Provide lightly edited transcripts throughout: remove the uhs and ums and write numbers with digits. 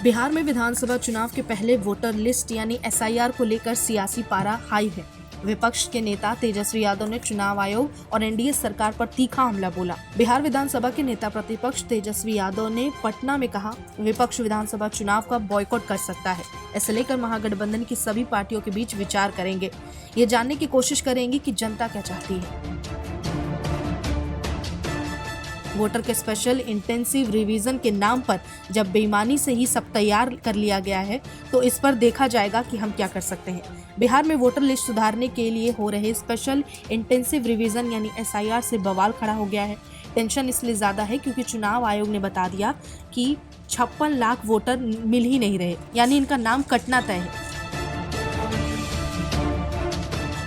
बिहार में विधानसभा चुनाव के पहले वोटर लिस्ट यानी एसआईआर को लेकर सियासी पारा हाई है। विपक्ष के नेता तेजस्वी यादव ने चुनाव आयोग और एनडीए सरकार पर तीखा हमला बोला। बिहार विधानसभा के नेता प्रतिपक्ष तेजस्वी यादव ने पटना में कहा, विपक्ष विधानसभा चुनाव का बॉयकॉट कर सकता है। इसे लेकर महागठबंधन की सभी पार्टियों के बीच विचार करेंगे। ये जानने की कोशिश करेंगे कि जनता क्या चाहती है। वोटर के स्पेशल इंटेंसिव रिवीजन के नाम पर जब बेईमानी से ही सब तैयार कर लिया गया है, तो इस पर देखा जाएगा कि हम क्या कर सकते हैं। बिहार में वोटर लिस्ट सुधारने के लिए हो रहे स्पेशल इंटेंसिव रिवीजन यानी एसआईआर से बवाल खड़ा हो गया है। टेंशन इसलिए ज्यादा है क्योंकि चुनाव आयोग ने बता दिया कि 56 लाख वोटर मिल ही नहीं रहे, यानी इनका नाम कटना तय है।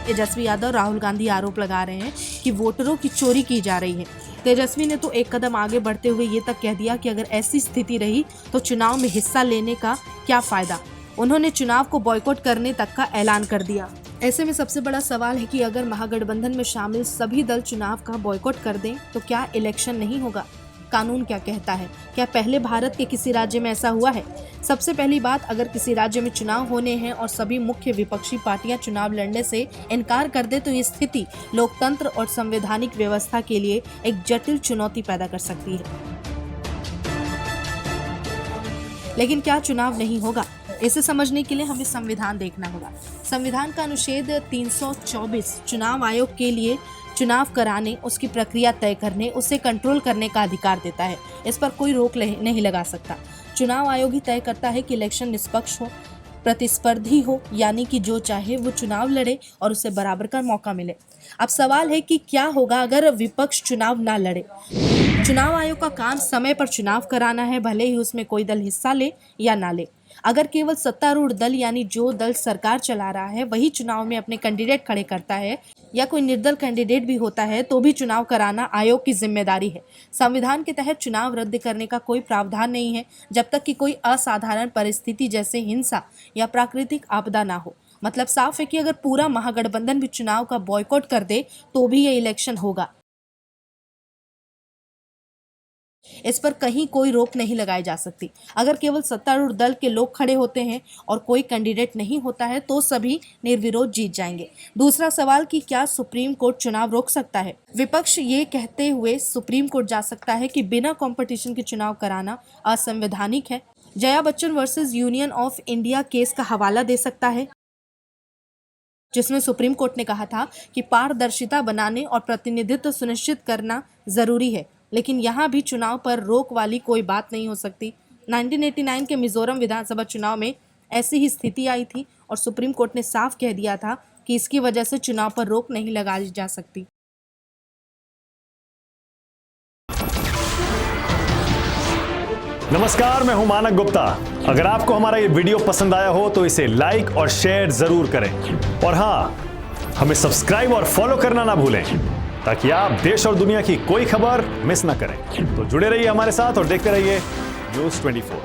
तेजस्वी यादव राहुल गांधी आरोप लगा रहे हैं कि वोटरों की चोरी की जा रही है। तेजस्वी ने तो एक कदम आगे बढ़ते हुए ये तक कह दिया कि अगर ऐसी स्थिति रही तो चुनाव में हिस्सा लेने का क्या फायदा। उन्होंने चुनाव को बॉयकॉट करने तक का ऐलान कर दिया। ऐसे में सबसे बड़ा सवाल है कि अगर महागठबंधन में शामिल सभी दल चुनाव का बॉयकॉट कर दें तो क्या इलेक्शन नहीं होगा? कानून क्या कहता है? क्या पहले भारत के किसी राज्य में ऐसा हुआ है? सबसे पहली बात, अगर किसी राज्य में चुनाव होने हैं और सभी मुख्य विपक्षी पार्टियां चुनाव लड़ने से इनकार कर दे तो ये स्थिति लोकतंत्र और संवैधानिक व्यवस्था के लिए एक जटिल चुनौती पैदा कर सकती है। लेकिन क्या चुनाव नहीं होगा? इसे समझने के लिए हमें संविधान देखना होगा। संविधान का अनुच्छेद 324 चुनाव आयोग के लिए चुनाव कराने, उसकी प्रक्रिया तय करने, उसे कंट्रोल करने का अधिकार देता है। इस पर कोई रोक नहीं लगा सकता। चुनाव आयोग ही तय करता है कि इलेक्शन निष्पक्ष हो, प्रतिस्पर्धी हो, यानी कि जो चाहे वो चुनाव लड़े और उसे बराबर का मौका मिले। अब सवाल है कि क्या होगा अगर विपक्ष चुनाव ना लड़े? चुनाव आयोग का काम समय पर चुनाव कराना है, भले ही उसमें कोई दल हिस्सा ले या ना ले। अगर केवल सत्तारूढ़ दल यानी जो दल सरकार चला रहा है वही चुनाव में अपने कैंडिडेट खड़े करता है या कोई निर्दल कैंडिडेट भी होता है तो भी चुनाव कराना आयोग की जिम्मेदारी है। संविधान के तहत चुनाव रद्द करने का कोई प्रावधान नहीं है जब तक कि कोई असाधारण परिस्थिति जैसे हिंसा या प्राकृतिक आपदा ना हो। मतलब साफ है कि अगर पूरा महागठबंधन भी चुनाव का बॉयकॉट कर दे तो भी ये इलेक्शन होगा। इस पर कहीं कोई रोक नहीं लगाई जा सकती। अगर केवल सत्तारूढ़ दल के लोग खड़े होते हैं और कोई कैंडिडेट नहीं होता है तो सभी निर्विरोध जीत जाएंगे। दूसरा सवाल कि क्या सुप्रीम कोर्ट चुनाव रोक सकता है? विपक्ष ये कहते हुए सुप्रीम कोर्ट जा सकता है कि बिना कंपटीशन के चुनाव कराना असंवैधानिक है। Jaya Bachchan versus union of India case का हवाला दे सकता है, जिसमें सुप्रीम कोर्ट ने कहा था कि पारदर्शिता बनाने और प्रतिनिधित्व सुनिश्चित करना जरूरी है, लेकिन यहाँ भी चुनाव पर रोक वाली कोई बात नहीं हो सकती। 1989 के मिजोरम विधानसभा चुनाव में ऐसी ही स्थिति आई थी और सुप्रीम कोर्ट ने साफ कह दिया था कि इसकी वजह से चुनाव पर रोक नहीं लगाई जा सकती। नमस्कार, मैं हूं मानक गुप्ता। अगर आपको हमारा ये वीडियो पसंद आया हो तो इसे लाइक और शेयर जरूर करें और हाँ, हमें सब्सक्राइब और फॉलो करना ना भूलें ताकि आप देश और दुनिया की कोई खबर मिस ना करें। तो जुड़े रहिए हमारे साथ और देखते रहिए न्यूज़ 24।